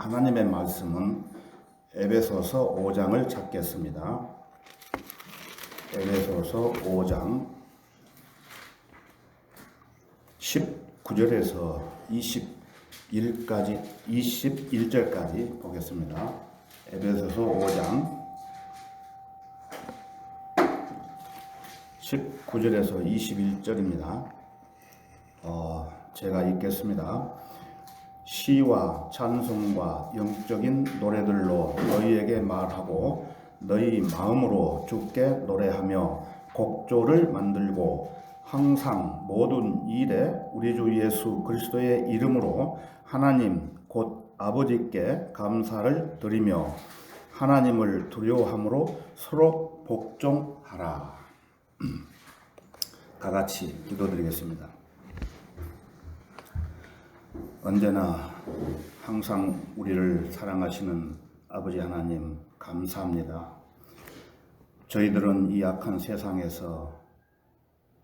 하나님의 말씀은 에베소서 5장을 찾겠습니다. 에베소서 5장 19절에서 21절까지 보겠습니다. 에베소서 5장 19절에서 21절입니다. 제가 읽겠습니다. 시와 찬송과 영적인 노래들로 너희에게 말하고 너희 마음으로 주께 노래하며 곡조를 만들고 항상 모든 일에 우리 주 예수 그리스도의 이름으로 하나님 곧 아버지께 감사를 드리며 하나님을 두려워함으로 서로 복종하라. 다 같이 기도드리겠습니다. 언제나 항상 우리를 사랑하시는 아버지 하나님 감사합니다. 저희들은 이 악한 세상에서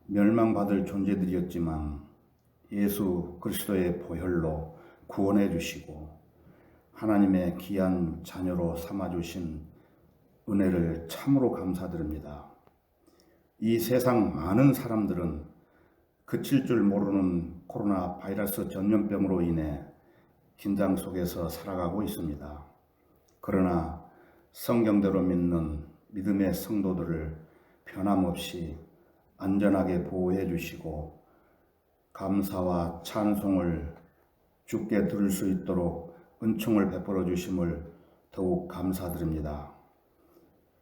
멸망받을 존재들이었지만 예수 그리스도의 보혈로 구원해 주시고 하나님의 귀한 자녀로 삼아 주신 은혜를 참으로 감사드립니다. 이 세상 많은 사람들은 그칠 줄 모르는 코로나 바이러스 전염병으로 인해 긴장 속에서 살아가고 있습니다. 그러나 성경대로 믿는 믿음의 성도들을 변함없이 안전하게 보호해 주시고 감사와 찬송을 주께 들을 수 있도록 은총을 베풀어 주심을 더욱 감사드립니다.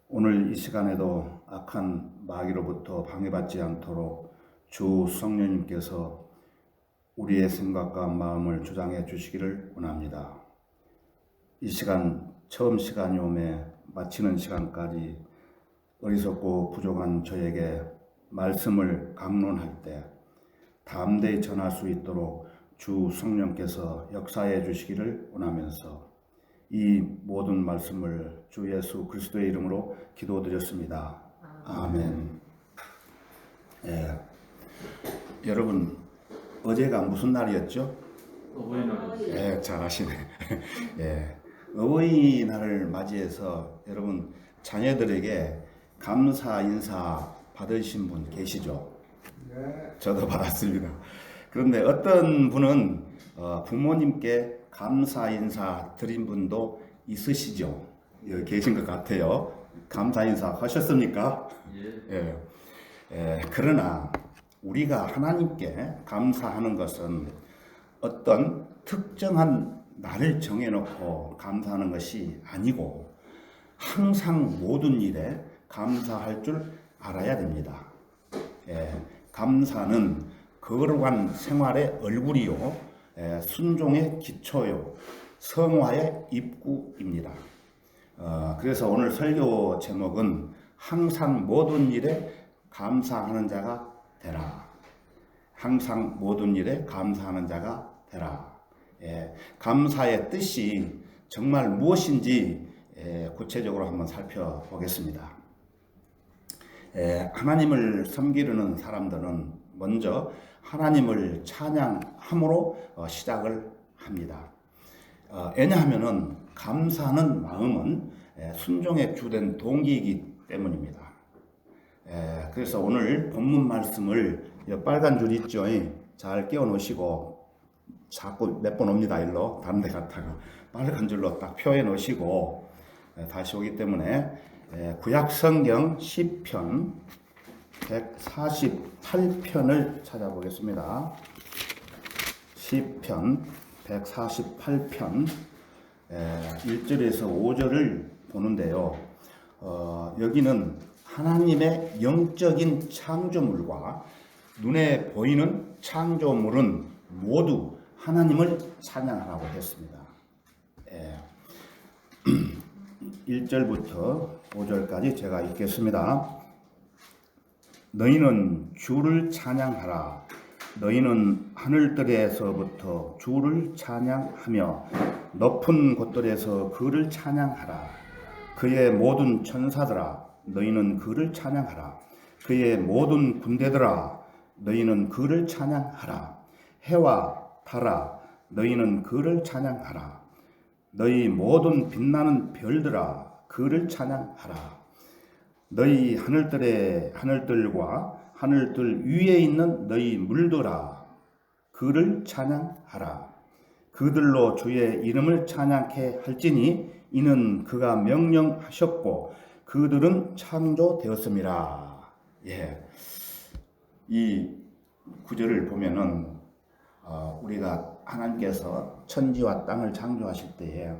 오늘 이 시간에도 악한 마귀로부터 방해받지 않도록 주 성령님께서 우리의 생각과 마음을 주장해 주시기를 원합니다. 이 시간 처음 시간이 오매 마치는 시간까지 어리석고 부족한 저에게 말씀을 강론할 때 담대히 전할 수 있도록 주 성령께서 역사해 주시기를 원하면서 이 모든 말씀을 주 예수 그리스도의 이름으로 기도드렸습니다. 아멘. 여러분 어제가 무슨 날이었죠? 어버이날이었어요. 잘하시네. 어버이날을 맞이해서 여러분 자녀들에게 감사 인사 받으신 분 계시죠? 네. 저도 받았습니다. 그런데 어떤 분은 부모님께 감사 인사 드린 분도 있으시죠? 여기 계신 것 같아요. 감사 인사 하셨습니까? 예. 그러나 우리가 하나님께 감사하는 것은 어떤 특정한 날을 정해놓고 감사하는 것이 아니고 항상 모든 일에 감사할 줄 알아야 됩니다. 감사는 거룩한 생활의 얼굴이요, 순종의 기초요, 성화의 입구입니다. 그래서 오늘 설교 제목은 항상 모든 일에 감사하는 자가 되라. 항상 모든 일에 감사하는 자가 되라. 감사의 뜻이 정말 무엇인지 구체적으로 한번 살펴보겠습니다. 하나님을 섬기려는 사람들은 먼저 하나님을 찬양함으로 시작을 합니다. 왜냐하면 감사하는 마음은 순종에 주된 동기이기 때문입니다. 그래서 오늘 본문 말씀을 빨간 줄 있죠? 잘 끼워 놓으시고 자꾸 몇 번 옵니다. 일로 다른 데 갔다가 빨간 줄로 딱 표해 놓으시고 다시 오기 때문에 구약 성경 시편 148편을 찾아보겠습니다. 시편 148편 1절에서 5절을 보는데요. 여기는 하나님의 영적인 창조물과 눈에 보이는 창조물은 모두 하나님을 찬양하라고 했습니다. 1절부터 5절까지 제가 읽겠습니다. 너희는 주를 찬양하라. 너희는 하늘들에서부터 주를 찬양하며 높은 곳들에서 그를 찬양하라. 그의 모든 천사들아 너희는 그를 찬양하라. 그의 모든 군대들아 너희는 그를 찬양하라. 해와 달아 너희는 그를 찬양하라. 너희 모든 빛나는 별들아 그를 찬양하라. 너희 하늘들과 하늘들 위에 있는 너희 물들아 그를 찬양하라. 그들로 주의 이름을 찬양케 할지니 이는 그가 명령하셨고 그들은 창조되었음이라. 예, 이 구절을 보면은 우리가 하나님께서 천지와 땅을 창조하실 때에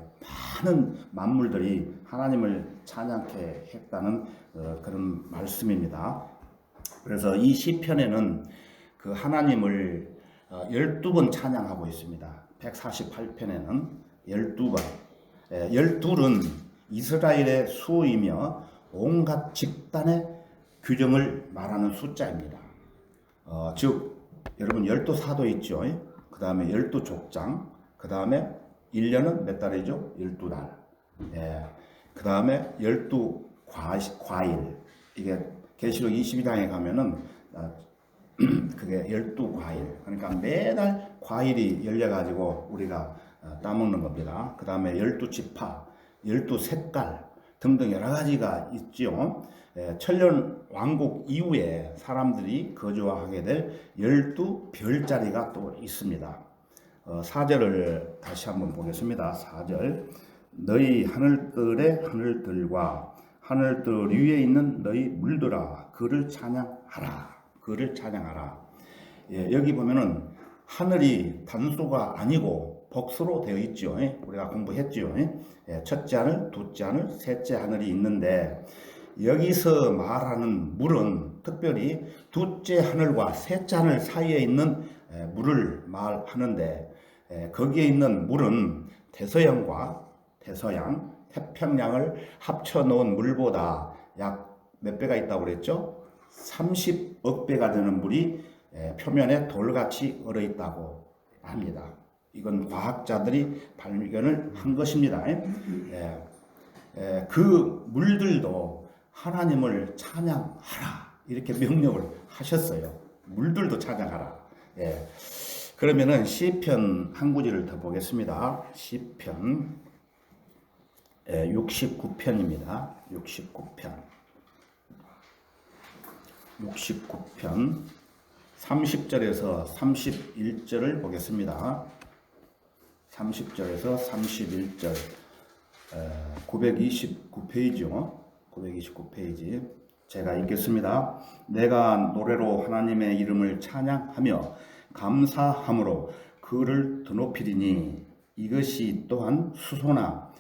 많은 만물들이 하나님을 찬양케 했다는 그런 말씀입니다. 그래서 이 시편에는 그 하나님을 12번 찬양하고 있습니다. 148편에는 12번. 12는 이스라엘의 수이며 온갖 집단의 규정을 말하는 숫자입니다. 즉 여러분 12사도 있죠. 그 다음에 12족장, 그 다음에 1년은 몇 달이죠? 12달. 그 다음에 12과일. 이게 계시록 22장에 가면은 그게 12과일. 그러니까 매달 과일이 열려가지고 우리가 따먹는 겁니다. 그 다음에 12지파, 12색깔 등등 여러 가지가 있죠. 천년 왕국 이후에 사람들이 거주하게 될 12별자리가 또 있습니다. 4절을 다시 한번 보겠습니다. 4절. 너희 하늘들의 하늘들과 하늘들 위에 있는 너희 물들아 그를 찬양하라. 그를 찬양하라. 여기 보면은 하늘이 단수가 아니고 복수로 되어 있죠. 우리가 공부했죠. 첫째 하늘, 둘째 하늘, 셋째 하늘이 있는데 여기서 말하는 물은 특별히 둘째 하늘과 셋째 하늘 사이에 있는 물을 말하는데 거기에 있는 물은 대서양과 대서양, 태평양을 합쳐 놓은 물보다 약 몇 배가 있다고 그랬죠? 30억 배가 되는 물이 표면에 돌같이 얼어 있다고 합니다. 이건 과학자들이 발견을 한 것입니다. 그 물들도 하나님을 찬양하라 이렇게 명령을 하셨어요. 물들도 찬양하라. 그러면은 시편 한 구절을 더 보겠습니다. 시편 69편입니다. 69편 30절에서 31절을 보겠습니다. 30절에서 31절 929페이지요. 929페이지 제가 읽겠습니다. 내가 노래로 하나님의 이름을 찬양하며 감사함으로 그를 드높이리니 이것이 또한 수소나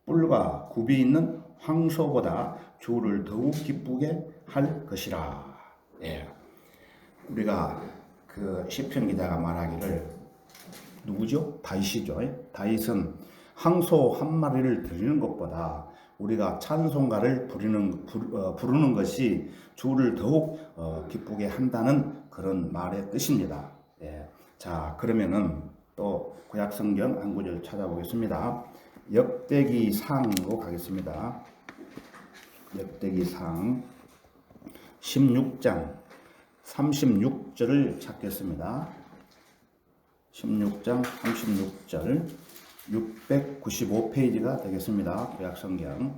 뿔과 굽이 있는 황소보다 주를 더욱 기쁘게 할 것이라. 우리가 그 시편 기자가 말하기를 누구죠? 다윗이죠. 다윗은 황소 한 마리를 드리는 것보다 우리가 찬송가를 부르는 것이 주를 더욱 기쁘게 한다는 그런 말의 뜻입니다. 자, 그러면은 또 구약 성경 한 구절 찾아보겠습니다. 역대기상으로 가겠습니다. 역대기상 16장 36절을 찾겠습니다. 16장 36절 695페이지가 되겠습니다. 구약성경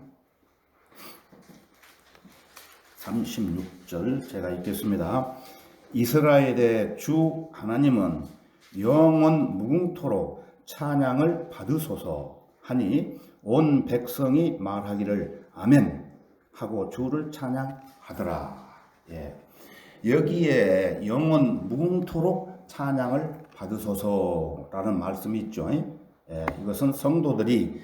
36절 제가 읽겠습니다. 이스라엘의 주 하나님은 영원 무궁토록 찬양을 받으소서 하니 온 백성이 말하기를 아멘 하고 주를 찬양하더라. 여기에 영원 무궁토록 찬양을 받으소서라는 말씀이 있죠. 이것은 성도들이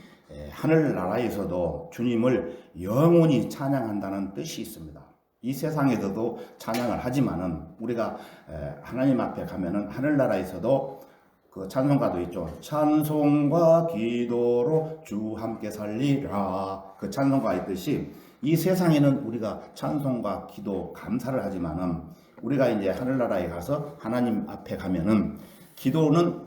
하늘나라에서도 주님을 영원히 찬양한다는 뜻이 있습니다. 이 세상에서도 찬양을 하지만은 우리가 하나님 앞에 가면은 하늘나라에서도 그 찬송가도 있죠. 찬송과 기도로 주 함께 살리라. 그 찬송가 있듯이 이 세상에는 우리가 찬송과 기도 감사를 하지만은 우리가 이제 하늘나라에 가서 하나님 앞에 가면은 기도는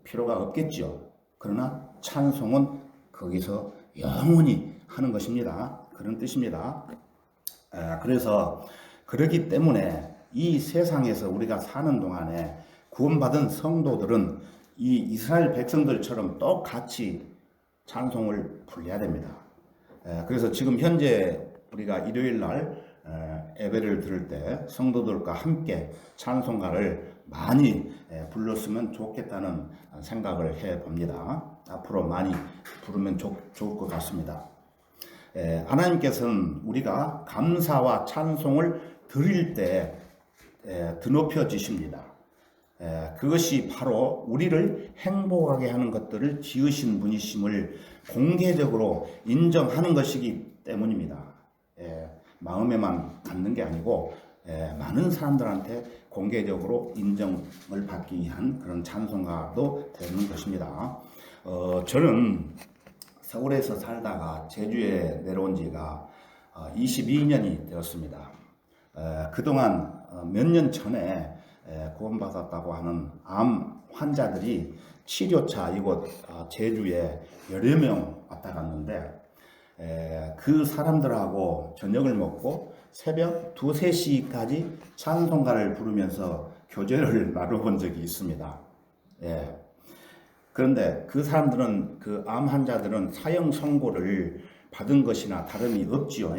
필요가 없겠죠. 그러나 찬송은 거기서 영원히 하는 것입니다. 그런 뜻입니다. 그래서 그렇기 때문에 이 세상에서 우리가 사는 동안에 구원받은 성도들은 이 이스라엘 백성들처럼 똑같이 찬송을 불러야 됩니다. 그래서 지금 현재 우리가 일요일 날 예배를 들을 때 성도들과 함께 찬송가를 많이 불렀으면 좋겠다는 생각을 해 봅니다. 앞으로 많이 부르면 좋을 것 같습니다. 하나님께서는 우리가 감사와 찬송을 드릴 때 드높여 주십니다. 그것이 바로 우리를 행복하게 하는 것들을 지으신 분이심을 공개적으로 인정하는 것이기 때문입니다. 마음에만 갖는 게 아니고 많은 사람들한테 공개적으로 인정을 받기 위한 그런 찬송가도 되는 것입니다. 저는 서울에서 살다가 제주에 내려온 지가 22년이 되었습니다. 그동안 몇 년 전에 구원받았다고 하는 암 환자들이 치료차 이곳 제주에 여러 명 왔다 갔는데 그 사람들하고 저녁을 먹고 새벽 2, 3시까지 찬송가를 부르면서 교제를 나눠본 적이 있습니다. 그런데 그 사람들은, 그 암 환자들은 사형 선고를 받은 것이나 다름이 없지요.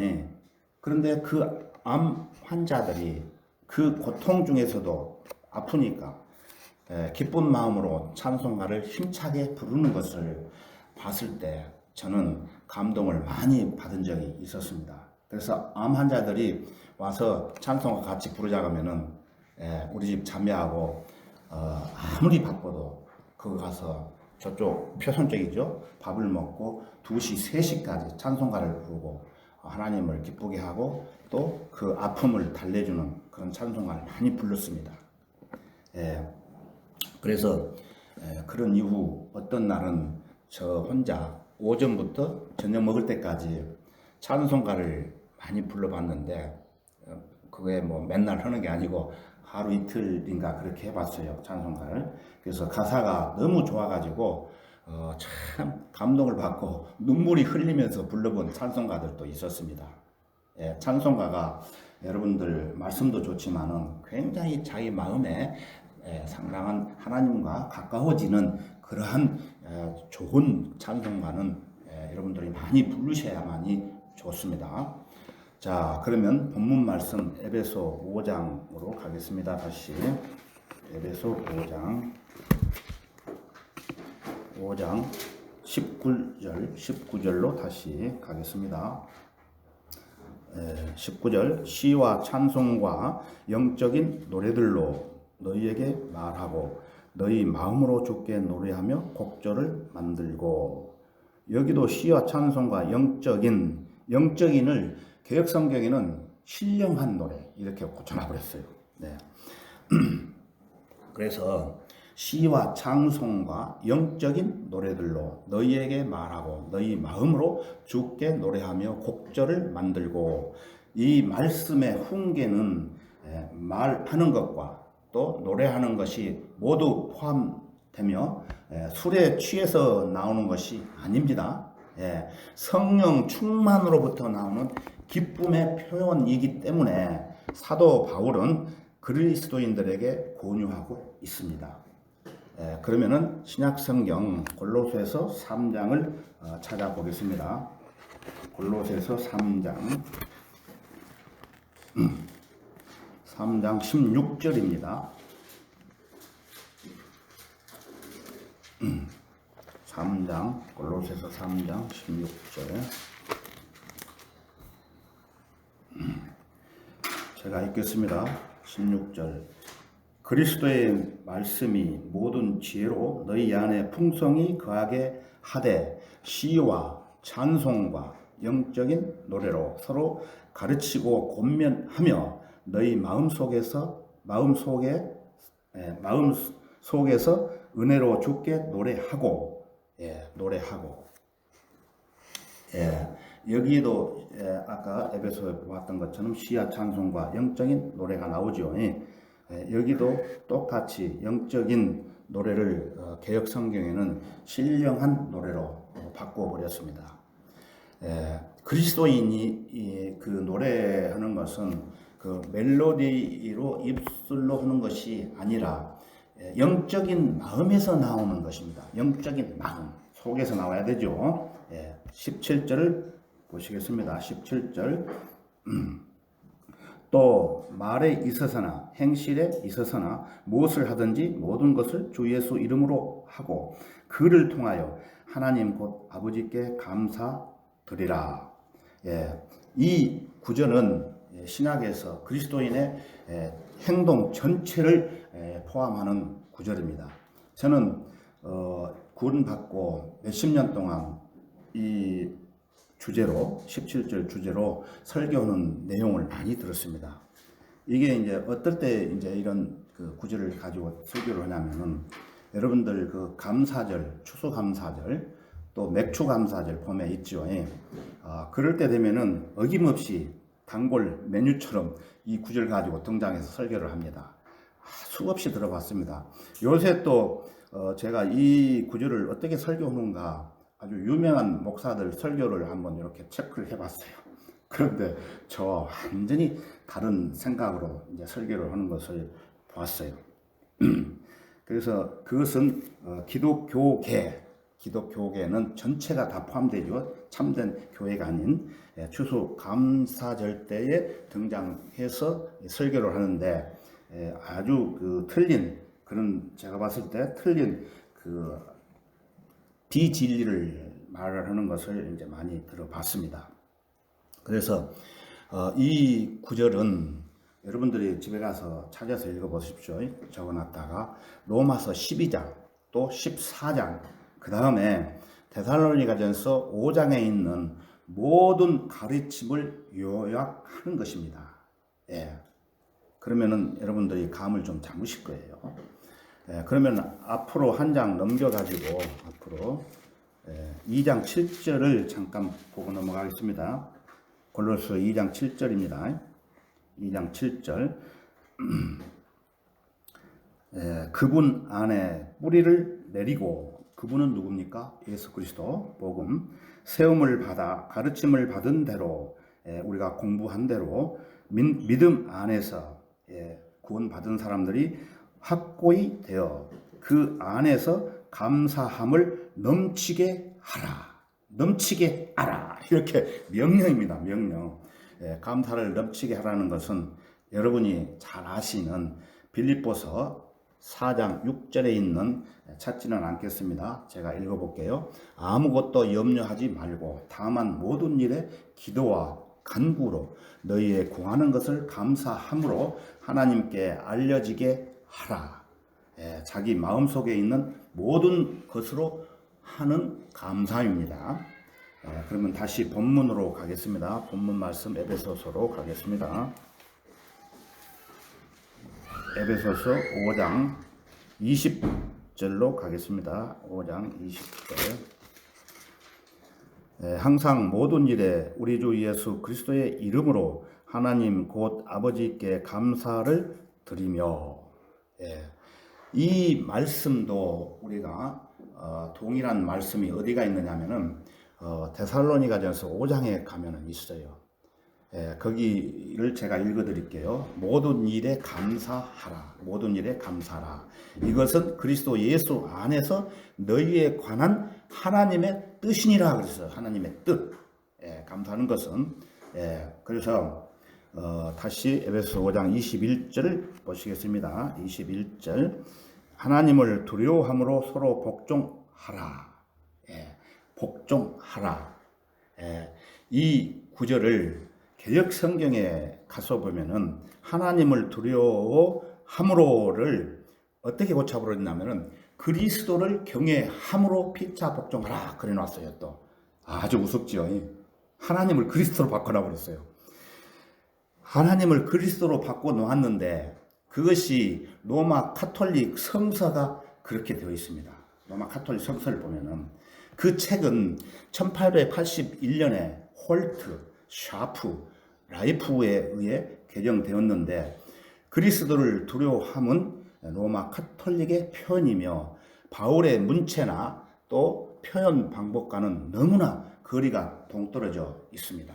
그런데 그 암 환자들이 그 고통 중에서도 아프니까 기쁜 마음으로 찬송가를 힘차게 부르는 것을 봤을 때 저는 감동을 많이 받은 적이 있었습니다. 그래서 암 환자들이 와서 찬송가 같이 부르자고 하면은 우리 집 자매하고 아무리 바빠도 거기 가서 저쪽 표선적이죠. 밥을 먹고 2시, 3시까지 찬송가를 부르고 하나님을 기쁘게 하고 또 그 아픔을 달래주는 그런 찬송가를 많이 불렀습니다. 그래서 그런 이후 어떤 날은 저 혼자 오전부터 저녁 먹을 때까지 찬송가를 많이 불러봤는데 그게 뭐 맨날 하는 게 아니고 하루 이틀인가 그렇게 해봤어요. 찬송가를. 그래서 가사가 너무 좋아가지고 참 감동을 받고 눈물이 흘리면서 불러본 찬송가들도 있었습니다. 찬송가가 여러분들 말씀도 좋지만은 굉장히 자기 마음에 상당한 하나님과 가까워지는 그러한 좋은 찬송가는 여러분들이 많이 부르셔야만이 좋습니다. 자, 그러면 본문 말씀 에베소 5장으로 가겠습니다. 다시 에베소 5장 19절로 다시 가겠습니다. 19절 시와 찬송과 영적인 노래들로 너희에게 말하고 너희 마음으로 주께 노래하며 곡절을 만들고. 여기도 시와 찬송과 영적인을 개역성경에는 신령한 노래 이렇게 고쳐놔버렸어요. 그래서 시와 찬송과 영적인 노래들로 너희에게 말하고 너희 마음으로 주께 노래하며 곡절을 만들고. 이 말씀의 훈계는 말하는 것과 또 노래하는 것이 모두 포함되며 술에 취해서 나오는 것이 아닙니다. 성령 충만으로부터 나오는 기쁨의 표현이기 때문에 사도 바울은 그리스도인들에게 권유하고 있습니다. 그러면은 신약성경 골로새서 3장을 찾아보겠습니다. 골로새서 3장 16절입니다. 3장 골로새서 3장 16절 제가 읽겠습니다. 16절 그리스도의 말씀이 모든 지혜로 너희 안에 풍성히 거하게 하되 시와 찬송과 영적인 노래로 서로 가르치고 권면하며 너희 마음속에서 은혜로 주께 노래하고. 여기도 아까 에베소에 보았던 것처럼 시와 찬송과 영적인 노래가 나오죠. 여기도 똑같이 영적인 노래를 개역 성경에는 신령한 노래로 바꿔버렸습니다. 그리스도인이 그 노래하는 것은 그 멜로디로 입술로 하는 것이 아니라 영적인 마음에서 나오는 것입니다. 영적인 마음 속에서 나와야 되죠. 17절을 보시겠습니다. 17절. 또 말에 있어서나 행실에 있어서나 무엇을 하든지 모든 것을 주 예수 이름으로 하고 그를 통하여 하나님 곧 아버지께 감사드리라. 이 구절은 신약에서 그리스도인의 행동 전체를 포함하는 구절입니다. 저는 구원받고 몇십 년 동안 이 주제로 17절 주제로 설교하는 내용을 많이 들었습니다. 이게 이제 어떨 때 이제 이런 그 구절을 가지고 설교를 하냐면은 여러분들 그 감사절, 추수감사절, 또 맥주감사절 봄에 있죠. 그럴 때 되면은 어김없이 단골 메뉴처럼 이 구절 가지고 등장해서 설교를 합니다. 수없이 들어봤습니다. 요새 또 제가 이 구절을 어떻게 설교하는가 아주 유명한 목사들 설교를 한번 이렇게 체크를 해봤어요. 그런데 저 완전히 다른 생각으로 이제 설교를 하는 것을 보았어요. 그래서 그것은 기독교계는 전체가 다 포함되죠. 참된 교회가 아닌 추수감사절 때에 등장해서 설교를 하는데 아주 그 틀린 그런 제가 봤을 때 틀린 그 비진리를 말하는 것을 이제 많이 들어봤습니다. 그래서 이 구절은 여러분들이 집에 가서 찾아서 읽어보십시오. 적어놨다가 로마서 12장 또 14장 그 다음에 데살로니가전서 5장에 있는 모든 가르침을 요약하는 것입니다. 그러면은 여러분들이 감을 좀 잡으실 거예요. 그러면 앞으로 한 장 넘겨가지고 앞으로 2장 7절을 잠깐 보고 넘어가겠습니다. 골로새 2장 7절입니다. 2장 7절. 그분 안에 뿌리를 내리고 그분은 누굽니까? 예수 그리스도 복음 세움을 받아 가르침을 받은 대로 우리가 공부한 대로 믿음 안에서 구원받은 사람들이 확고히 되어 그 안에서 감사함을 넘치게 하라. 이렇게 명령입니다. 명령. 감사를 넘치게 하라는 것은 여러분이 잘 아시는 빌립보서 4장 6절에 있는 찾지는 않겠습니다. 제가 읽어볼게요. 아무것도 염려하지 말고 다만 모든 일에 기도와 간구로 너희의 구하는 것을 감사함으로 하나님께 알려지게 하라. 자기 마음속에 있는 모든 것으로 하는 감사입니다. 그러면 다시 본문으로 가겠습니다. 본문 말씀 에베소서로 가겠습니다. 에베소서 5장 20절로 가겠습니다. 5장 20절. 항상 모든 일에 우리 주 예수 그리스도의 이름으로 하나님 곧 아버지께 감사를 드리며 이 말씀도 우리가 동일한 말씀이 어디가 있느냐면은 데살로니가전서 5장에 가면은 있어요. 거기를 제가 읽어드릴게요. 모든 일에 감사하라. 모든 일에 감사하라. 이것은 그리스도 예수 안에서 너희에 관한 하나님의 뜻이니라 그랬어요. 하나님의 뜻. 감사하는 것은. 그래서 다시 에베소 5장 21절 보시겠습니다. 21절. 하나님을 두려워함으로 서로 복종하라. 복종하라. 이 구절을 개역 성경에 가서 보면은 하나님을 두려워함으로를 어떻게 고쳐버렸냐면은 그리스도를 경외함으로 피차 복종하라 그래 놨어요. 또 아주 우습죠. 하나님을 그리스도로 바꿔놔 버렸어요. 하나님을 그리스도로 바꿔 놓았는데 그것이 로마 카톨릭 성서가 그렇게 되어 있습니다. 로마 카톨릭 성서를 보면은 그 책은 1881년에 홀트, 샤프, 라이프에 의해 개정되었는데 그리스도를 두려워함은 로마 카톨릭의 표현이며 바울의 문체나 또 표현 방법과는 너무나 거리가 동떨어져 있습니다.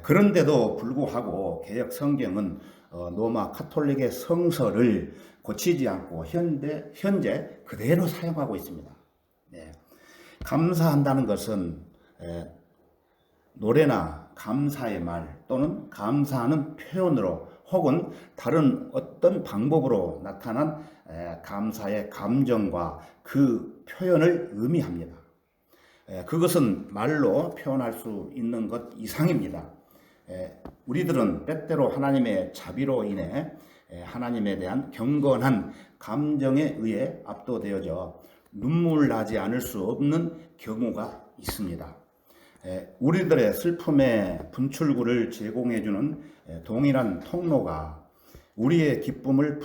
그런데도 불구하고 개역 성경은 로마 카톨릭의 성서를 고치지 않고 현재 그대로 사용하고 있습니다. 감사한다는 것은 노래나 감사의 말 또는 감사하는 표현으로 혹은 다른 어떤 방법으로 나타난 감사의 감정과 그 표현을 의미합니다. 그것은 말로 표현할 수 있는 것 이상입니다. 우리들은 때때로 하나님의 자비로 인해 하나님에 대한 경건한 감정에 의해 압도되어져 눈물 나지 않을 수 없는 경우가 있습니다. 우리들의 슬픔의 분출구를 제공해주는 동일한 통로가 우리의 기쁨을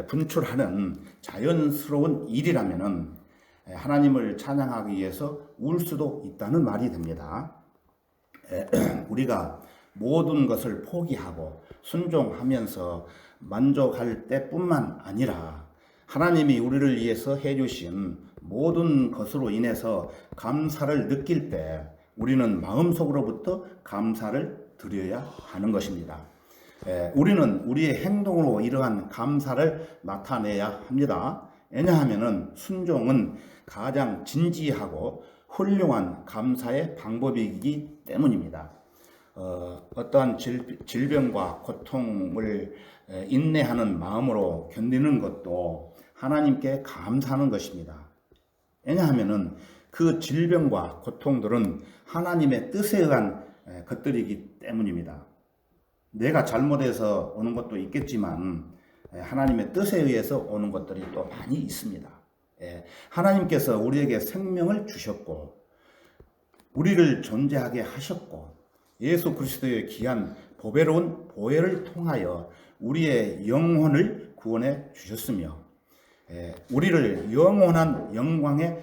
분출하는 자연스러운 일이라면 하나님을 찬양하기 위해서 울 수도 있다는 말이 됩니다. 우리가 모든 것을 포기하고 순종하면서 만족할 때뿐만 아니라 하나님이 우리를 위해서 해주신 모든 것으로 인해서 감사를 느낄 때 우리는 마음속으로부터 감사를 드려야 하는 것입니다. 우리는 우리의 행동으로 이러한 감사를 나타내야 합니다. 왜냐하면 순종은 가장 진지하고 훌륭한 감사의 방법이기 때문입니다. 어떠한 질병과 고통을 인내하는 마음으로 견디는 것도 하나님께 감사하는 것입니다. 왜냐하면 그 질병과 고통들은 하나님의 뜻에 의한 것들이기 때문입니다. 내가 잘못해서 오는 것도 있겠지만 하나님의 뜻에 의해서 오는 것들이 또 많이 있습니다. 하나님께서 우리에게 생명을 주셨고 우리를 존재하게 하셨고 예수 그리스도의 귀한 보배로운 보혈을 통하여 우리의 영혼을 구원해 주셨으며 우리를 영원한 영광의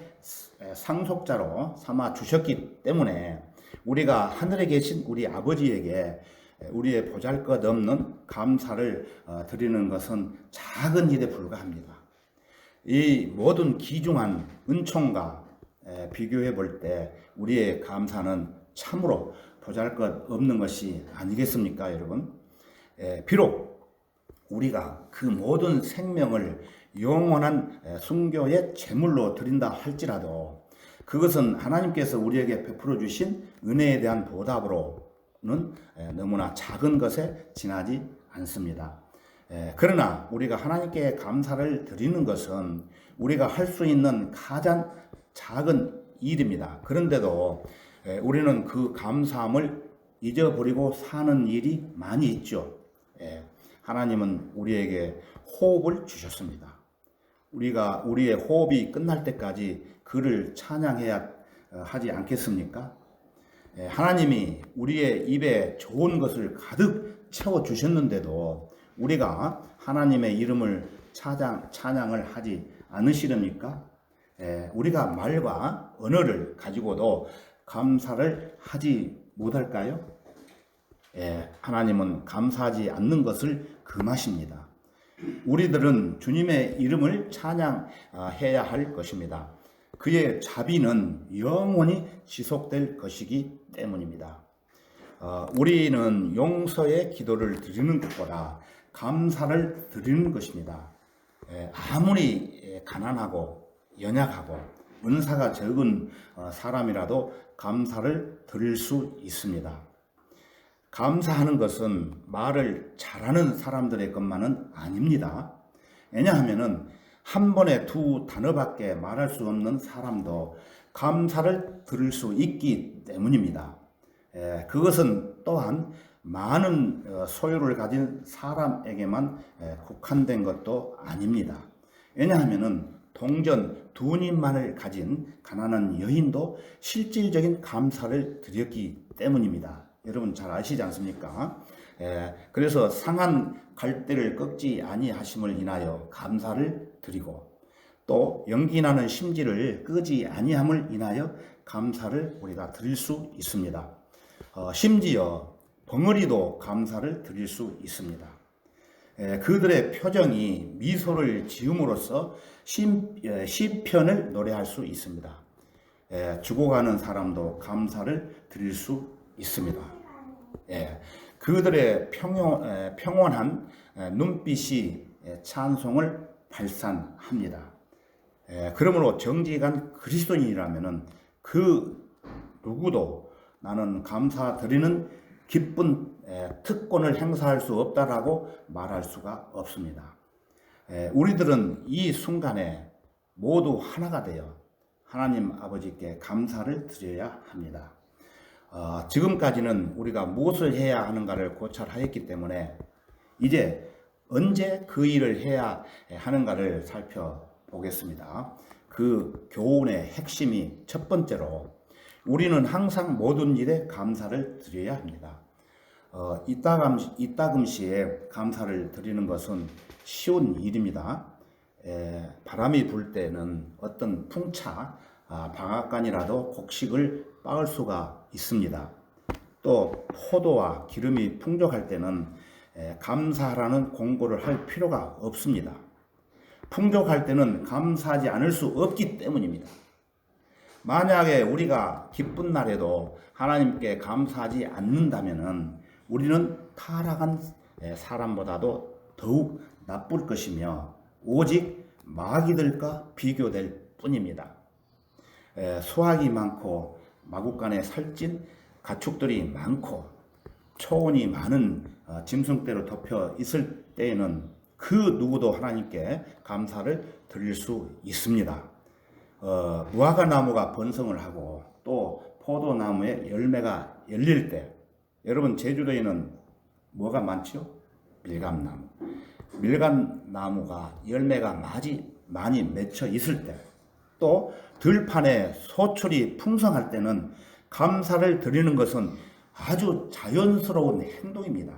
상속자로 삼아 주셨기 때문에 우리가 하늘에 계신 우리 아버지에게 우리의 보잘것없는 감사를 드리는 것은 작은 일에 불과합니다. 이 모든 귀중한 은총과 비교해 볼 때 우리의 감사는 참으로 보잘것없는 것이 아니겠습니까, 여러분? 비록 우리가 그 모든 생명을 영원한 순교의 제물로 드린다 할지라도 그것은 하나님께서 우리에게 베풀어 주신 은혜에 대한 보답으로는 너무나 작은 것에 지나지 않습니다. 그러나 우리가 하나님께 감사를 드리는 것은 우리가 할 수 있는 가장 작은 일입니다. 그런데도 우리는 그 감사함을 잊어버리고 사는 일이 많이 있죠. 하나님은 우리에게 호흡을 주셨습니다. 우리가 우리의 호흡이 끝날 때까지 그를 찬양해야 하지 않겠습니까? 하나님이 우리의 입에 좋은 것을 가득 채워 주셨는데도 우리가 하나님의 이름을 찬양을 하지 않으시렵니까? 우리가 말과 언어를 가지고도 감사를 하지 못할까요? 하나님은 감사하지 않는 것을 금하십니다. 우리들은 주님의 이름을 찬양해야 할 것입니다. 그의 자비는 영원히 지속될 것이기 때문입니다. 우리는 용서의 기도를 드리는 것보다 감사를 드리는 것입니다. 아무리 가난하고 연약하고 은사가 적은 사람이라도 감사를 드릴 수 있습니다. 감사하는 것은 말을 잘하는 사람들의 것만은 아닙니다. 왜냐하면 한 번에 두 단어밖에 말할 수 없는 사람도 감사를 들을 수 있기 때문입니다. 그것은 또한 많은 소유를 가진 사람에게만 국한된 것도 아닙니다. 왜냐하면 동전 두 입만을 가진 가난한 여인도 실질적인 감사를 드렸기 때문입니다. 여러분 잘 아시지 않습니까? 그래서 상한 갈대를 꺾지 아니하심을 인하여 감사를 드리고 또 연기 나는 심지를 끄지 아니함을 인하여 감사를 우리가 드릴 수 있습니다. 심지어 벙어리도 감사를 드릴 수 있습니다. 그들의 표정이 미소를 지음으로써 시편을 노래할 수 있습니다. 죽어가는 사람도 감사를 드릴 수 있습니다. 그들의 평온한 눈빛이 찬송을 발산합니다. 그러므로 정직한 그리스도인이라면 그 누구도 나는 감사드리는 기쁜 특권을 행사할 수 없다라고 말할 수가 없습니다. 우리들은 이 순간에 모두 하나가 되어 하나님 아버지께 감사를 드려야 합니다. 지금까지는 우리가 무엇을 해야 하는가를 고찰하였기 때문에 이제 언제 그 일을 해야 하는가를 살펴보겠습니다. 그 교훈의 핵심이 첫 번째로 우리는 항상 모든 일에 감사를 드려야 합니다. 이따금시에 감사를 드리는 것은 쉬운 일입니다. 바람이 불 때는 어떤 풍차, 방앗간이라도 곡식을 빻을 수가 있습니다. 또 포도와 기름이 풍족할 때는 감사하라는 공고를 할 필요가 없습니다. 풍족할 때는 감사하지 않을 수 없기 때문입니다. 만약에 우리가 기쁜 날에도 하나님께 감사하지 않는다면 우리는 타락한 사람보다도 더욱 나쁠 것이며 오직 마귀들과 비교될 뿐입니다. 수확이 많고 마구간에 살찐 가축들이 많고 초원이 많은 짐승대로 덮여 있을 때에는 그 누구도 하나님께 감사를 드릴 수 있습니다. 무화과 나무가 번성을 하고 또 포도나무에 열매가 열릴 때, 여러분 제주도에는 뭐가 많죠? 밀감나무. 밀감나무가 열매가 많이 맺혀 있을 때, 또 들판에 소출이 풍성할 때는 감사를 드리는 것은 아주 자연스러운 행동입니다.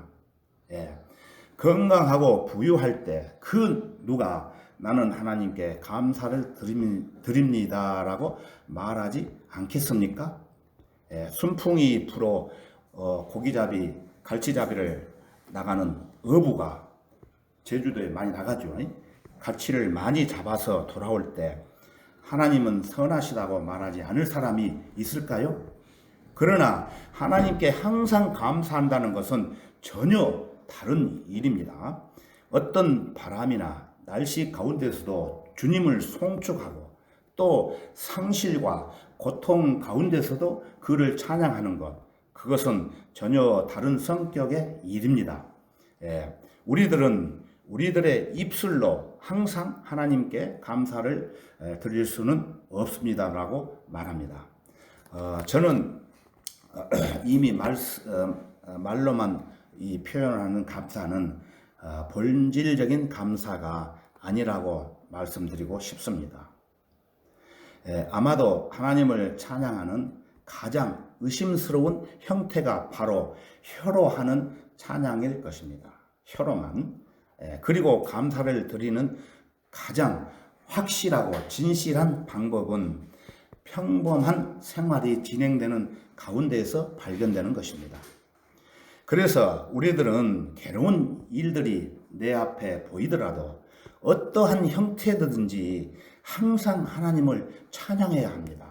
건강하고 부유할 때 그 누가 나는 하나님께 감사를 드립니다라고 말하지 않겠습니까? 순풍이 불어 고기잡이, 갈치잡이를 나가는 어부가 제주도에 많이 나가죠. 갈치를 많이 잡아서 돌아올 때 하나님은 선하시다고 말하지 않을 사람이 있을까요? 그러나 하나님께 항상 감사한다는 것은 전혀 다른 일입니다. 어떤 바람이나 날씨 가운데서도 주님을 송축하고 또 상실과 고통 가운데서도 그를 찬양하는 것, 그것은 전혀 다른 성격의 일입니다. 우리들은 우리들의 입술로 항상 하나님께 감사를 드릴 수는 없습니다라고 말합니다. 저는 이미 말로만 이 표현하는 감사는 본질적인 감사가 아니라고 말씀드리고 싶습니다. 아마도 하나님을 찬양하는 가장 의심스러운 형태가 바로 혀로 하는 찬양일 것입니다. 혀로만. 그리고 감사를 드리는 가장 확실하고 진실한 방법은 평범한 생활이 진행되는 가운데에서 발견되는 것입니다. 그래서 우리들은 괴로운 일들이 내 앞에 보이더라도 어떠한 형태든지 항상 하나님을 찬양해야 합니다.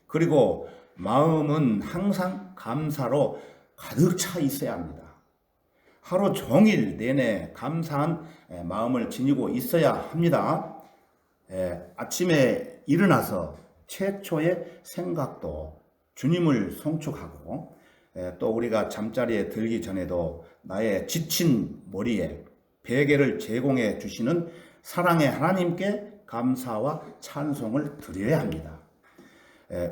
그리고 마음은 항상 감사로 가득 차 있어야 합니다. 하루 종일 내내 감사한 마음을 지니고 있어야 합니다. 아침에 일어나서 최초의 생각도 주님을 송축하고 또 우리가 잠자리에 들기 전에도 나의 지친 머리에 베개를 제공해 주시는 사랑의 하나님께 감사와 찬송을 드려야 합니다.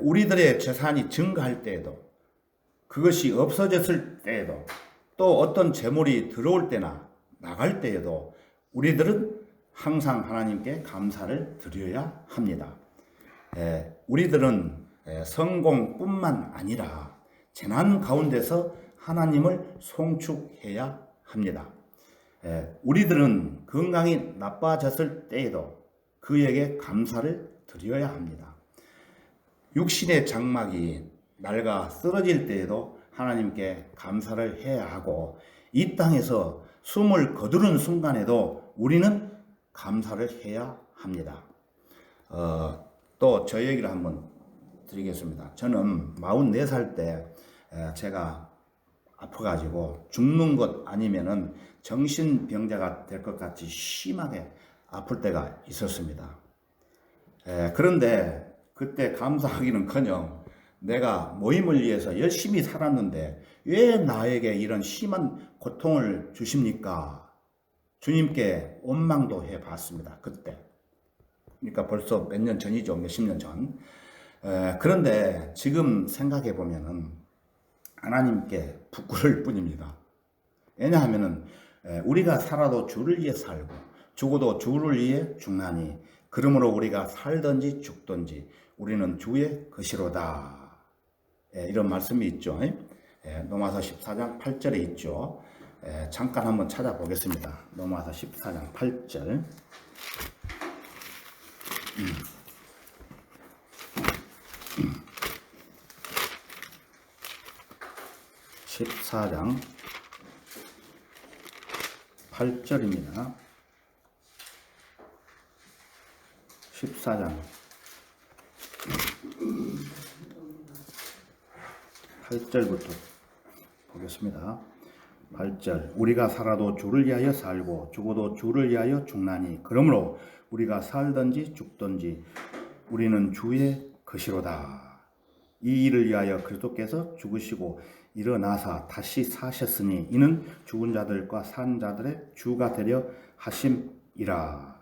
우리들의 재산이 증가할 때에도, 그것이 없어졌을 때에도, 또 어떤 재물이 들어올 때나 나갈 때에도 우리들은 항상 하나님께 감사를 드려야 합니다. 우리들은 성공뿐만 아니라 재난 가운데서 하나님을 송축해야 합니다. 우리들은 건강이 나빠졌을 때에도 그에게 감사를 드려야 합니다. 육신의 장막이 낡아 쓰러질 때에도 하나님께 감사를 해야 하고, 이 땅에서 숨을 거두는 순간에도 우리는 감사를 해야 합니다. 또 저 얘기를 한번 드리겠습니다. 저는 44살 때 제가 아파가지고 죽는 것 아니면은 정신병자가 될 것 같이 심하게 아플 때가 있었습니다. 그런데 그때 감사하기는커녕 내가 모임을 위해서 열심히 살았는데 왜 나에게 이런 심한 고통을 주십니까? 주님께 원망도 해봤습니다. 그때. 그러니까 벌써 몇 년 전이죠. 몇십 년 전. 그런데 지금 생각해 보면은 하나님께 부끄러울 뿐입니다. 왜냐하면은 우리가 살아도 주를 위해 살고 죽어도 주를 위해 죽나니 그러므로 우리가 살든지 죽든지 우리는 주의 것이로다. 이런 말씀이 있죠. 로마서 14장 8절에 있죠. 잠깐 한번 찾아보겠습니다. 로마서 14장 8절. 14장 8절입니다. 14장 8절부터 보겠습니다. 8절. 우리가 살아도 주를 위하여 살고 죽어도 주를 위하여 죽나니 그러므로 우리가 살든지 죽든지 우리는 주의 것이로다. 이 일을 위하여 그리스도께서 죽으시고 일어나사 다시 사셨으니 이는 죽은 자들과 산 자들의 주가 되려 하심이라.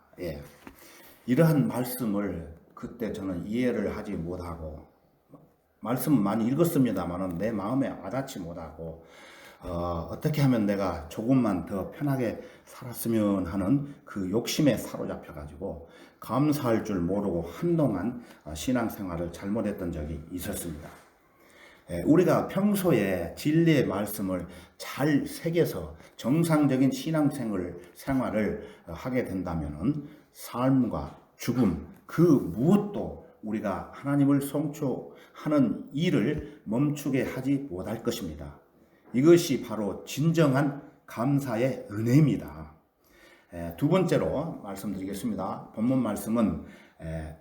이러한 말씀을 그때 저는 이해를 하지 못하고 말씀은 많이 읽었습니다만은 내 마음에 와닿지 못하고 어떻게 하면 내가 조금만 더 편하게 살았으면 하는 그 욕심에 사로잡혀 가지고 감사할 줄 모르고 한동안 신앙생활을 잘못했던 적이 있었습니다. 우리가 평소에 진리의 말씀을 잘 새겨서 정상적인 신앙생활을 하게 된다면 삶과 죽음 그 무엇도 우리가 하나님을 성취하는 일을 멈추게 하지 못할 것입니다. 이것이 바로 진정한 감사의 은혜입니다. 두 번째로 말씀드리겠습니다. 본문 말씀은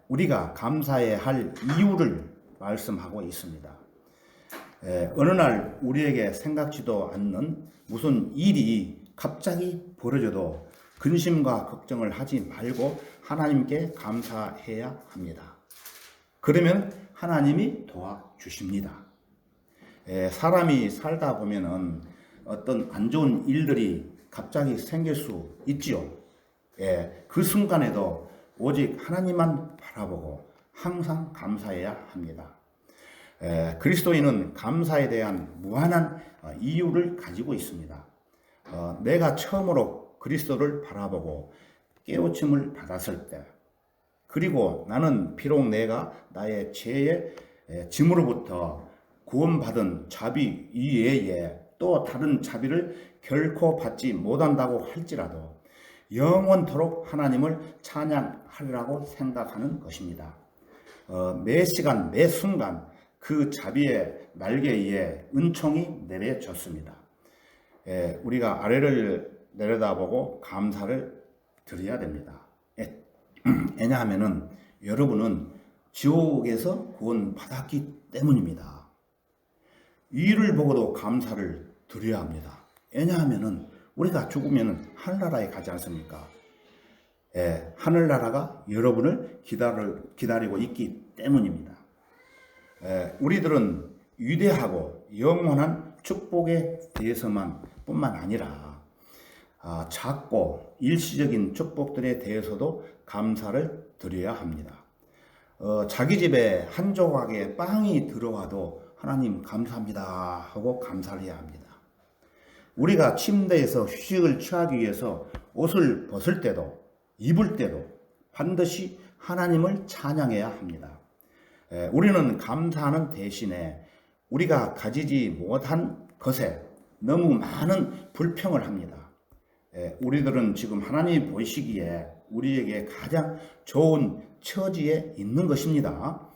우리가 감사해야 할 이유를 말씀하고 있습니다. 어느 날 우리에게 생각지도 않는 무슨 일이 갑자기 벌어져도 근심과 걱정을 하지 말고 하나님께 감사해야 합니다. 그러면 하나님이 도와주십니다. 사람이 살다 보면은 어떤 안 좋은 일들이 갑자기 생길 수 있지요. 그 순간에도 오직 하나님만 바라보고 항상 감사해야 합니다. 그리스도인은 감사에 대한 무한한 이유를 가지고 있습니다. 내가 처음으로 그리스도를 바라보고 깨우침을 받았을 때, 그리고 나는 비록 내가 나의 죄의 짐으로부터 구원받은 자비 이외에 또 다른 자비를 결코 받지 못한다고 할지라도 영원토록 하나님을 찬양하리라고 생각하는 것입니다. 매 시간 매 순간 그 자비의 날개에 은총이 내려졌습니다. 우리가 아래를 내려다보고 감사를 드려야 됩니다. 왜냐하면 여러분은 지옥에서 구원받았기 때문입니다. 위를 보고도 감사를 드려야 합니다. 왜냐하면 우리가 죽으면 하늘나라에 가지 않습니까? 하늘나라가 여러분을 기다리고 있기 때문입니다. 우리들은 위대하고 영원한 축복에 대해서만 뿐만 아니라 작고 일시적인 축복들에 대해서도 감사를 드려야 합니다. 자기 집에 한 조각의 빵이 들어와도 하나님 감사합니다 하고 감사를 해야 합니다. 우리가 침대에서 휴식을 취하기 위해서 옷을 벗을 때도 입을 때도 반드시 하나님을 찬양해야 합니다. 우리는 감사하는 대신에 우리가 가지지 못한 것에 너무 많은 불평을 합니다. 우리들은 지금 하나님이 보시기에 우리에게 가장 좋은 처지에 있는 것입니다.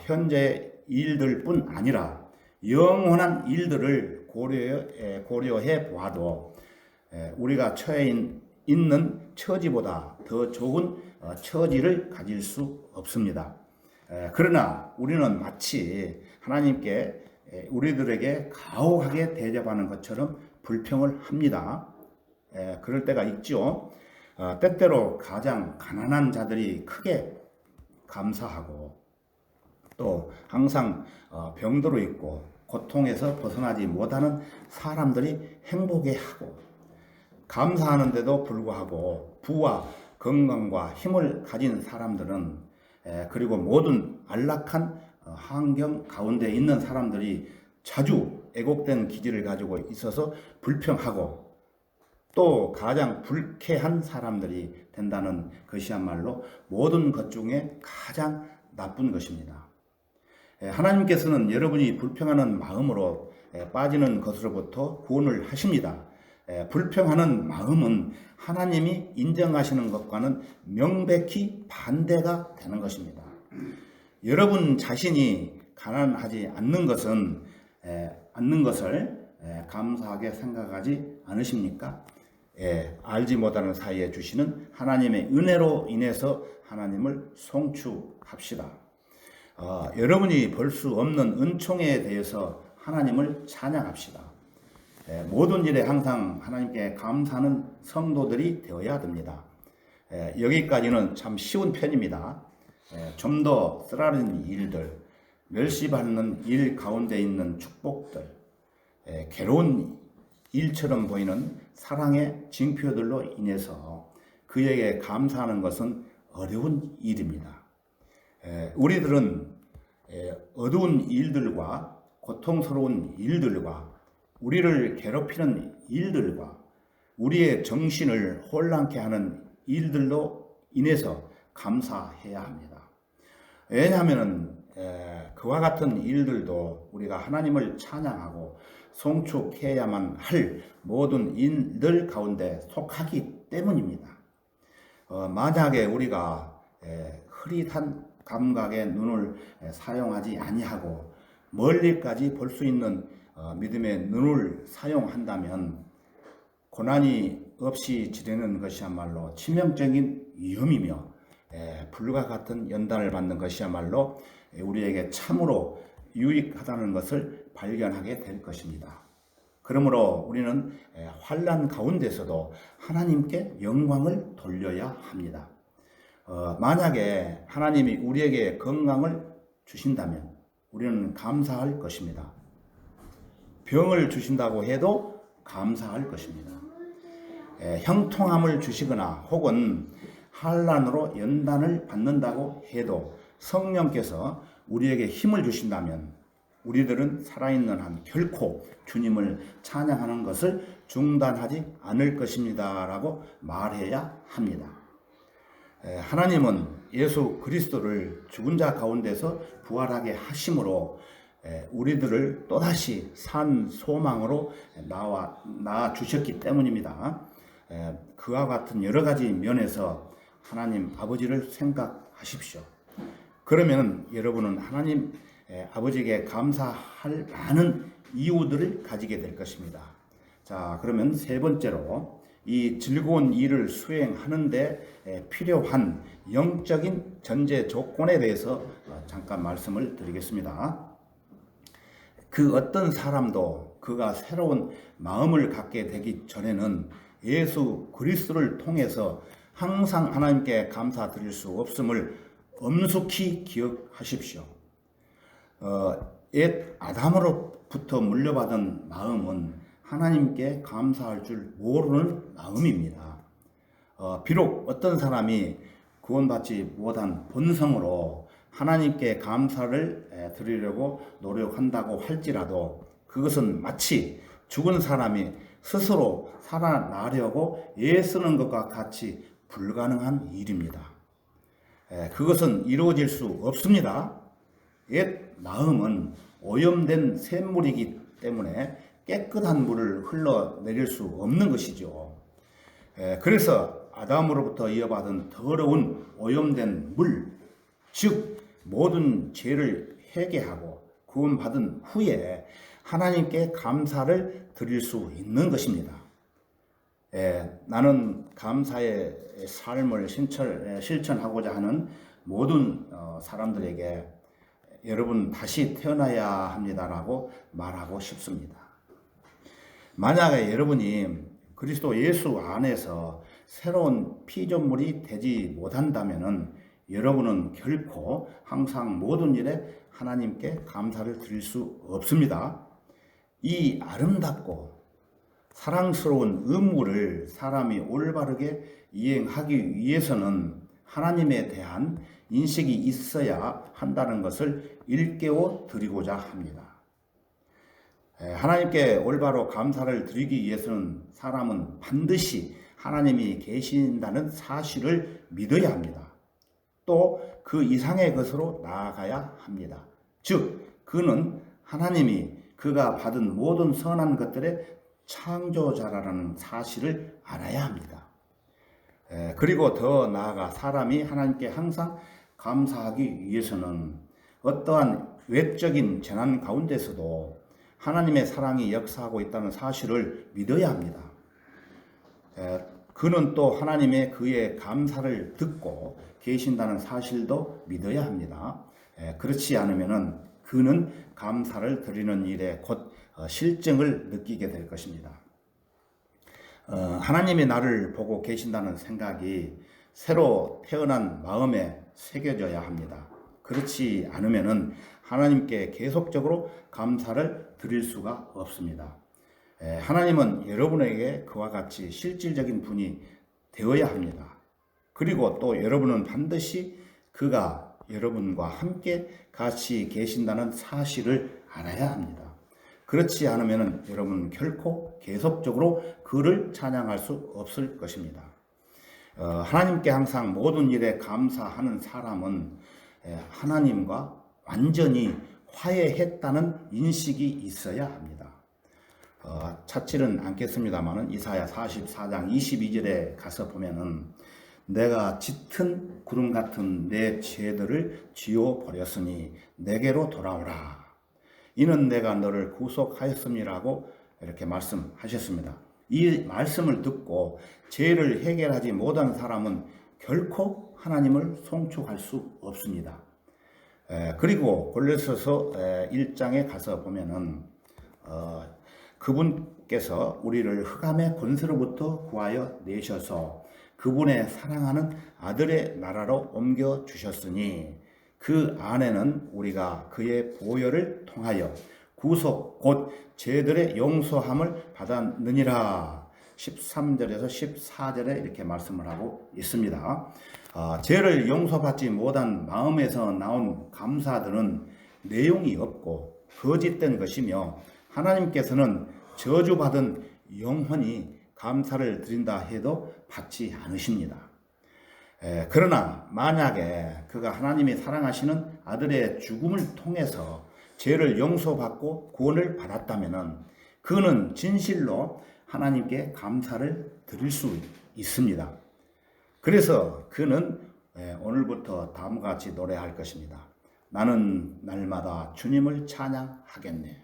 현재 일들뿐 아니라 영원한 일들을 고려해 보아도 우리가 처해 있는 처지보다 더 좋은 처지를 가질 수 없습니다. 그러나 우리는 마치 하나님께 우리들에게 가혹하게 대접하는 것처럼 불평을 합니다. 그럴 때가 있죠. 때때로 가장 가난한 자들이 크게 감사하고 또 항상 병들어 있고 고통에서 벗어나지 못하는 사람들이 행복해하고 감사하는데도 불구하고 부와 건강과 힘을 가진 사람들은 그리고 모든 안락한 환경 가운데 있는 사람들이 자주 애곡된 기질을 가지고 있어서 불평하고 또 가장 불쾌한 사람들이 된다는 것이야말로 모든 것 중에 가장 나쁜 것입니다. 하나님께서는 여러분이 불평하는 마음으로 빠지는 것으로부터 구원을 하십니다. 불평하는 마음은 하나님이 인정하시는 것과는 명백히 반대가 되는 것입니다. 여러분 자신이 가난하지 않는 것을 감사하게 생각하지 않으십니까? 알지 못하는 사이에 주시는 하나님의 은혜로 인해서 하나님을 송축합시다. 여러분이 볼 수 없는 은총에 대해서 하나님을 찬양합시다. 모든 일에 항상 하나님께 감사하는 성도들이 되어야 됩니다. 여기까지는 참 쉬운 편입니다. 좀 더 쓰라린 일들, 멸시받는 일 가운데 있는 축복들, 괴로운 일처럼 보이는 사랑의 징표들로 인해서 그에게 감사하는 것은 어려운 일입니다. 우리들은 어두운 일들과 고통스러운 일들과 우리를 괴롭히는 일들과 우리의 정신을 혼란케 하는 일들로 인해서 감사해야 합니다. 왜냐하면 그와 같은 일들도 우리가 하나님을 찬양하고 송축해야만 할 모든 일들 가운데 속하기 때문입니다. 만약에 우리가 흐릿한 감각의 눈을 사용하지 아니하고 멀리까지 볼 수 있는 믿음의 눈을 사용한다면 고난이 없이 지내는 것이야말로 치명적인 위험이며 불과 같은 연단을 받는 것이야말로 우리에게 참으로 유익하다는 것을 발견하게 될 것입니다. 그러므로 우리는 환난 가운데서도 하나님께 영광을 돌려야 합니다. 만약에 하나님이 우리에게 건강을 주신다면 우리는 감사할 것입니다. 병을 주신다고 해도 감사할 것입니다. 형통함을 주시거나 혹은 환난으로 연단을 받는다고 해도 성령께서 우리에게 힘을 주신다면 우리들은 살아있는 한 결코 주님을 찬양하는 것을 중단하지 않을 것입니다 라고 말해야 합니다. 하나님은 예수 그리스도를 죽은 자 가운데서 부활하게 하심으로 우리들을 또다시 산 소망으로 낳아 주셨기 때문입니다. 그와 같은 여러 가지 면에서 하나님 아버지를 생각하십시오. 그러면 여러분은 하나님 아버지에게 감사할 많은 이유들을 가지게 될 것입니다. 자, 그러면 세 번째로 이 즐거운 일을 수행하는데 필요한 영적인 전제 조건에 대해서 잠깐 말씀을 드리겠습니다. 그 어떤 사람도 그가 새로운 마음을 갖게 되기 전에는 예수 그리스도를 통해서 항상 하나님께 감사드릴 수 없음을 엄숙히 기억하십시오. 옛 아담으로부터 물려받은 마음은 하나님께 감사할 줄 모르는 마음입니다. 비록 어떤 사람이 구원받지 못한 본성으로 하나님께 감사를 드리려고 노력한다고 할지라도 그것은 마치 죽은 사람이 스스로 살아나려고 애쓰는 것과 같이 불가능한 일입니다. 그것은 이루어질 수 없습니다. 옛 마음은 오염된 샘물이기 때문에 깨끗한 물을 흘러내릴 수 없는 것이죠. 그래서 아담으로부터 이어받은 더러운 오염된 물, 즉 모든 죄를 회개하고 구원받은 후에 하나님께 감사를 드릴 수 있는 것입니다. 나는 감사의 삶을 실천하고자 하는 모든 사람들에게 여러분 다시 태어나야 합니다라고 말하고 싶습니다. 만약에 여러분이 그리스도 예수 안에서 새로운 피조물이 되지 못한다면 여러분은 결코 항상 모든 일에 하나님께 감사를 드릴 수 없습니다. 이 아름답고 사랑스러운 의무를 사람이 올바르게 이행하기 위해서는 하나님에 대한 인식이 있어야 한다는 것을 일깨워 드리고자 합니다. 하나님께 올바로 감사를 드리기 위해서는 사람은 반드시 하나님이 계신다는 사실을 믿어야 합니다. 또 그 이상의 것으로 나아가야 합니다. 즉, 그는 하나님이 그가 받은 모든 선한 것들의 창조자라는 사실을 알아야 합니다. 그리고 더 나아가 사람이 하나님께 항상 감사하기 위해서는 어떠한 외적인 재난 가운데서도 하나님의 사랑이 역사하고 있다는 사실을 믿어야 합니다. 그는 또 하나님의 그의 감사를 듣고 계신다는 사실도 믿어야 합니다. 그렇지 않으면 그는 감사를 드리는 일에 곧 실증을 느끼게 될 것입니다. 하나님이 나를 보고 계신다는 생각이 새로 태어난 마음에 새겨져야 합니다. 그렇지 않으면 하나님께 계속적으로 감사를 드릴 수가 없습니다. 하나님은 여러분에게 그와 같이 실질적인 분이 되어야 합니다. 그리고 또 여러분은 반드시 그가 여러분과 함께 같이 계신다는 사실을 알아야 합니다. 그렇지 않으면 여러분은 결코 계속적으로 그를 찬양할 수 없을 것입니다. 하나님께 항상 모든 일에 감사하는 사람은 하나님과 완전히 화해했다는 인식이 있어야 합니다. 찾지는 않겠습니다만 이사야 44장 22절에 가서 보면은 내가 짙은 구름 같은 내 죄들을 지워 버렸으니 내게로 돌아오라. 이는 내가 너를 구속하였음이라고 이렇게 말씀하셨습니다. 이 말씀을 듣고 죄를 해결하지 못한 사람은 결코 하나님을 송축할 수 없습니다. 그리고 골로새서 1장에 가서 보면은 그분께서 우리를 흑암의 권세로부터 구하여 내셔서 그분의 사랑하는 아들의 나라로 옮겨 주셨으니 그 안에는 우리가 그의 보혈을 통하여 구속 곧 죄들의 용서함을 받았느니라. 13절에서 14절에 이렇게 말씀을 하고 있습니다. 죄를 용서받지 못한 마음에서 나온 감사들은 내용이 없고 거짓된 것이며 하나님께서는 저주받은 영혼이 감사를 드린다 해도 받지 않으십니다. 그러나 만약에 그가 하나님이 사랑하시는 아들의 죽음을 통해서 죄를 용서받고 구원을 받았다면 그는 진실로 하나님께 감사를 드릴 수 있습니다. 그래서 그는 오늘부터 다음과 같이 노래할 것입니다. 나는 날마다 주님을 찬양하겠네.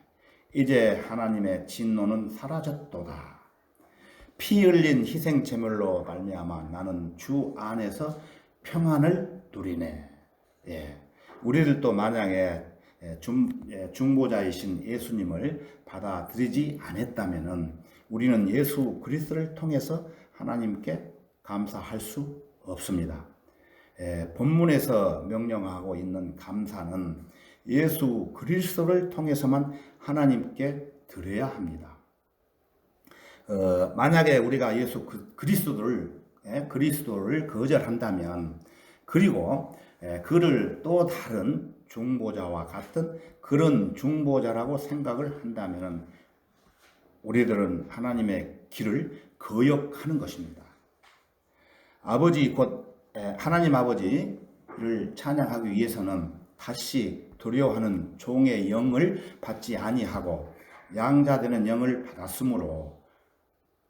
이제 하나님의 진노는 사라졌도다. 피 흘린 희생 제물로 말미암아 나는 주 안에서 평안을 누리네. 우리들도 만약에 중보자이신 예수님을 받아들이지 않았다면 우리는 예수 그리스도를 통해서 하나님께 감사할 수 없습니다. 본문에서 명령하고 있는 감사는 예수 그리스도를 통해서만 하나님께 드려야 합니다. 만약에 우리가 예수 그리스도를 거절한다면 그리고 그를 또 다른 중보자와 같은 그런 중보자라고 생각을 한다면 우리들은 하나님의 길을 거역하는 것입니다. 아버지 곧 하나님 아버지를 찬양하기 위해서는 다시 두려워하는 종의 영을 받지 아니하고 양자되는 영을 받았으므로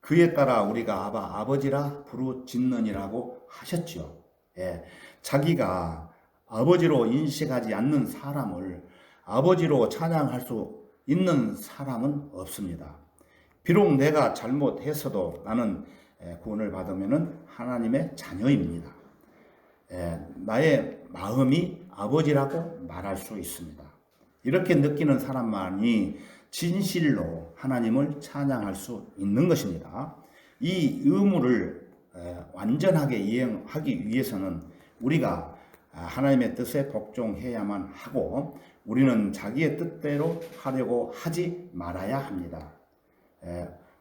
그에 따라 우리가 아버지라 부르짖느니라고 하셨죠. 자기가 아버지로 인식하지 않는 사람을 아버지로 찬양할 수 있는 사람은 없습니다. 비록 내가 잘못했어도 나는 구원을 받으면 하나님의 자녀입니다. 나의 마음이 아버지라고 말할 수 있습니다. 이렇게 느끼는 사람만이 진실로 하나님을 찬양할 수 있는 것입니다. 이 의무를 완전하게 이행하기 위해서는 우리가 하나님의 뜻에 복종해야만 하고 우리는 자기의 뜻대로 하려고 하지 말아야 합니다.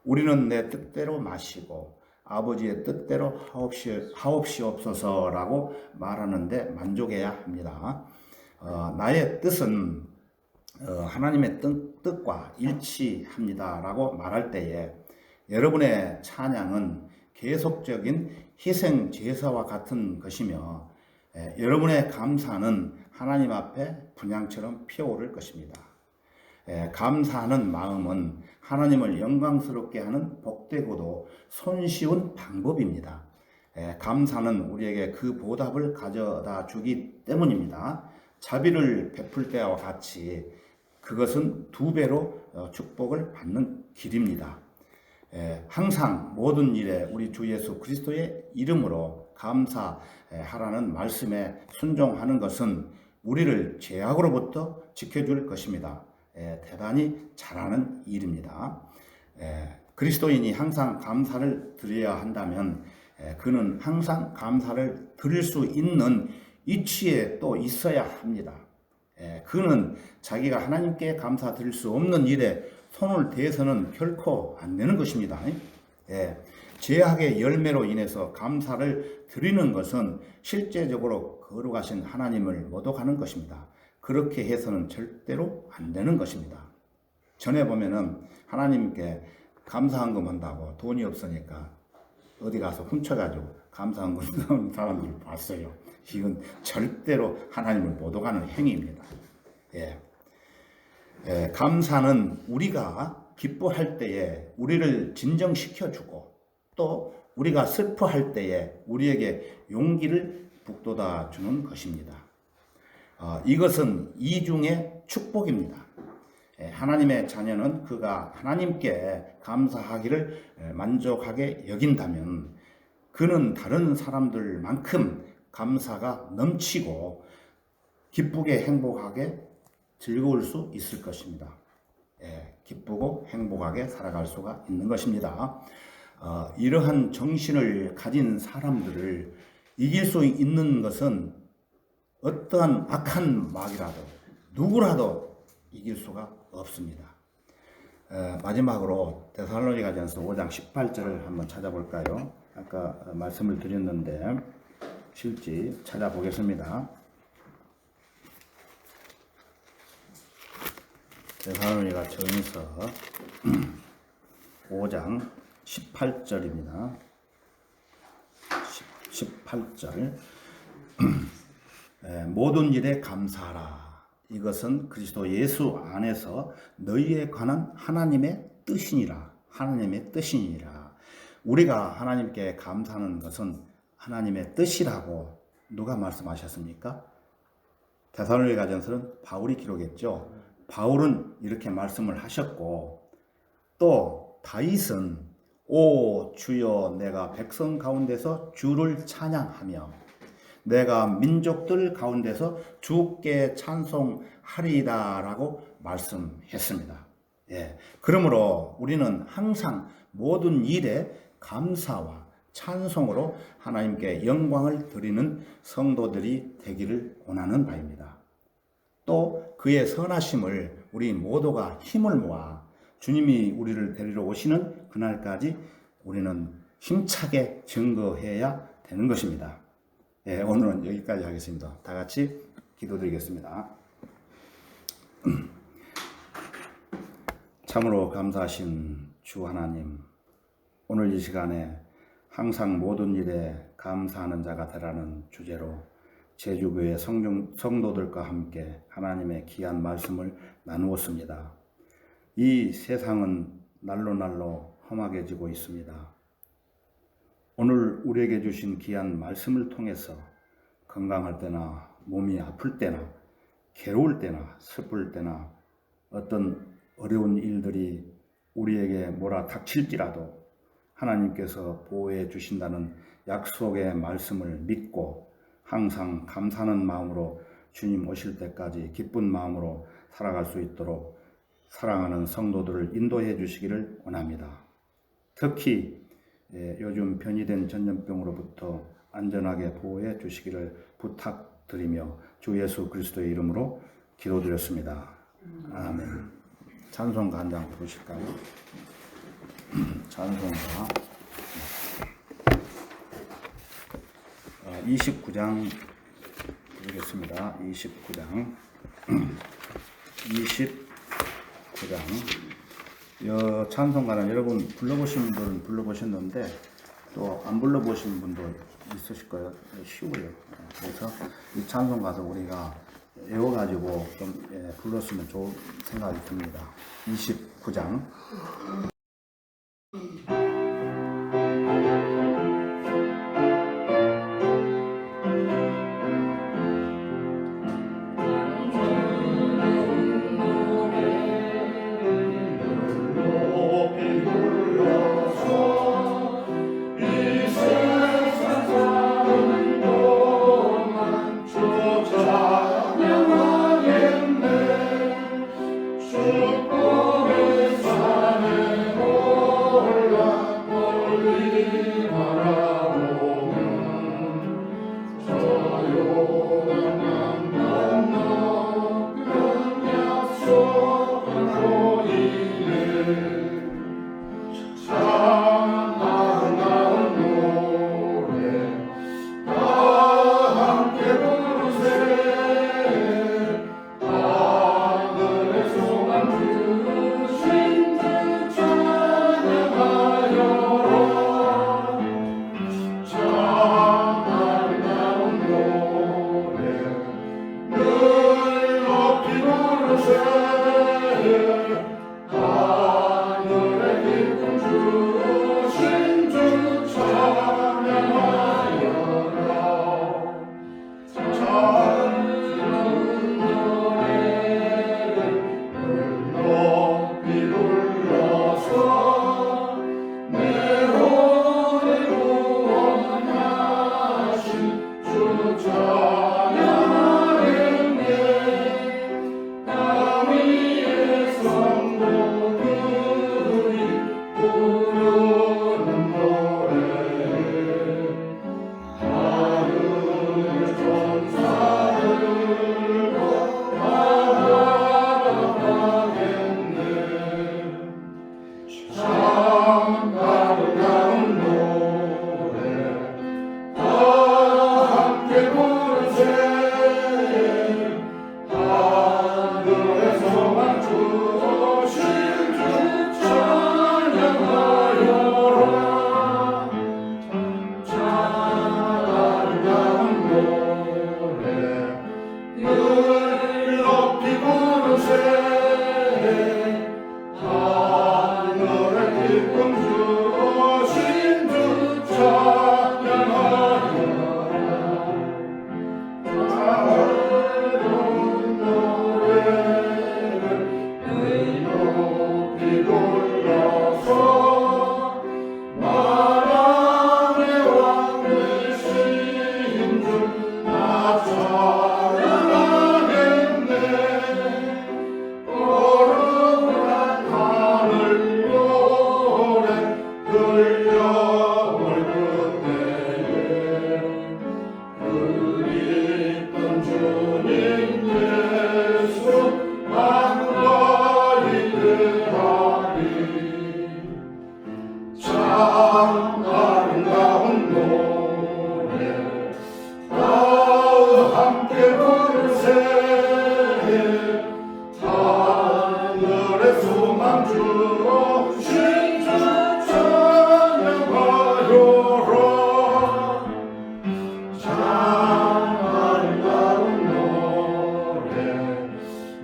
우리는 내 뜻대로 마시고 아버지의 뜻대로 하옵시옵소서라고 말하는데 만족해야 합니다. 나의 뜻은 하나님의 뜻과 일치합니다라고 말할 때에 여러분의 찬양은 계속적인 희생 제사와 같은 것이며 여러분의 감사는 하나님 앞에 분향처럼 피어오를 것입니다. 감사하는 마음은 하나님을 영광스럽게 하는 복되고도 손쉬운 방법입니다. 감사는 우리에게 그 보답을 가져다 주기 때문입니다. 자비를 베풀 때와 같이 그것은 2배로 축복을 받는 길입니다. 항상 모든 일에 우리 주 예수 그리스도의 이름으로 감사하라는 말씀에 순종하는 것은 우리를 죄악으로부터 지켜줄 것입니다. 대단히 잘하는 일입니다. 그리스도인이 항상 감사를 드려야 한다면 그는 항상 감사를 드릴 수 있는 위치에 또 있어야 합니다. 그는 자기가 하나님께 감사 드릴 수 없는 일에 손을 대서는 결코 안 되는 것입니다. 죄악의 열매로 인해서 감사를 드리는 것은 실제적으로 거룩하신 하나님을 모독하는 것입니다. 그렇게 해서는 절대로 안 되는 것입니다. 전에 보면은 하나님께 감사한금 한다고 돈이 없으니까 어디 가서 훔쳐가지고 감사한금 하는 사람들을 봤어요. 이건 절대로 하나님을 모독하는 행위입니다. 감사는 우리가 기뻐할 때에 우리를 진정시켜주고 또 우리가 슬퍼할 때에 우리에게 용기를 북돋아 주는 것입니다. 이것은 이중의 축복입니다. 하나님의 자녀는 그가 하나님께 감사하기를 만족하게 여긴다면 그는 다른 사람들만큼 감사가 넘치고 기쁘게 행복하게 즐거울 수 있을 것입니다. 기쁘고 행복하게 살아갈 수가 있는 것입니다. 이러한 정신을 가진 사람들을 이길 수 있는 것은 어떠한 악한 마귀라도 누구라도 이길 수가 없습니다. 마지막으로 데살로니가전서 5장 18절을 한번 찾아볼까요? 아까 말씀을 드렸는데 실지 찾아보겠습니다. 데살로니가전서 5장 18절입니다. 18절 모든 일에 감사하라. 이것은 그리스도 예수 안에서 너희에 관한 하나님의 뜻이니라. 하나님의 뜻이니라. 우리가 하나님께 감사하는 것은 하나님의 뜻이라고 누가 말씀하셨습니까? 데살로니가전서는 바울이 기록했죠. 바울은 이렇게 말씀을 하셨고 또 다윗은 오 주여 내가 백성 가운데서 주를 찬양하며 내가 민족들 가운데서 주께 찬송하리이다라고 말씀했습니다. 그러므로 우리는 항상 모든 일에 감사와 찬송으로 하나님께 영광을 드리는 성도들이 되기를 원하는 바입니다. 또 그의 선하심을 우리 모두가 힘을 모아 주님이 우리를 데리러 오시는 그날까지 우리는 힘차게 증거해야 되는 것입니다. 오늘은 여기까지 하겠습니다. 다 같이 기도드리겠습니다. 참으로 감사하신 주 하나님, 오늘 이 시간에 항상 모든 일에 감사하는 자가 되라는 주제로 제주교회 성도들과 함께 하나님의 귀한 말씀을 나누었습니다. 이 세상은 날로 험하게지고 있습니다. 오늘 우리에게 주신 귀한 말씀을 통해서 건강할 때나 몸이 아플 때나 괴로울 때나 슬플 때나 어떤 어려운 일들이 우리에게 몰아닥칠지라도 하나님께서 보호해 주신다는 약속의 말씀을 믿고 항상 감사하는 마음으로 주님 오실 때까지 기쁜 마음으로 살아갈 수 있도록 사랑하는 성도들을 인도해 주시기를 원합니다. 특히 요즘 변이된 전염병으로부터 안전하게 보호해 주시기를 드리며 주 예수 그리스도의 이름으로 기도드렸습니다. 아멘. 찬송가 한 장 부르실까요? 찬송가 29장 부르겠습니다. 29장 이 찬송가는 여러분 불러보신 분은 불러보셨는데 또 안 불러보신 분도 있으실 거예요. 쉬워요. 그래서 이 찬송가도 우리가 외워가지고 좀 불렀으면 좋은 생각이 듭니다. 29장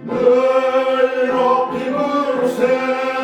늘 높이 부르세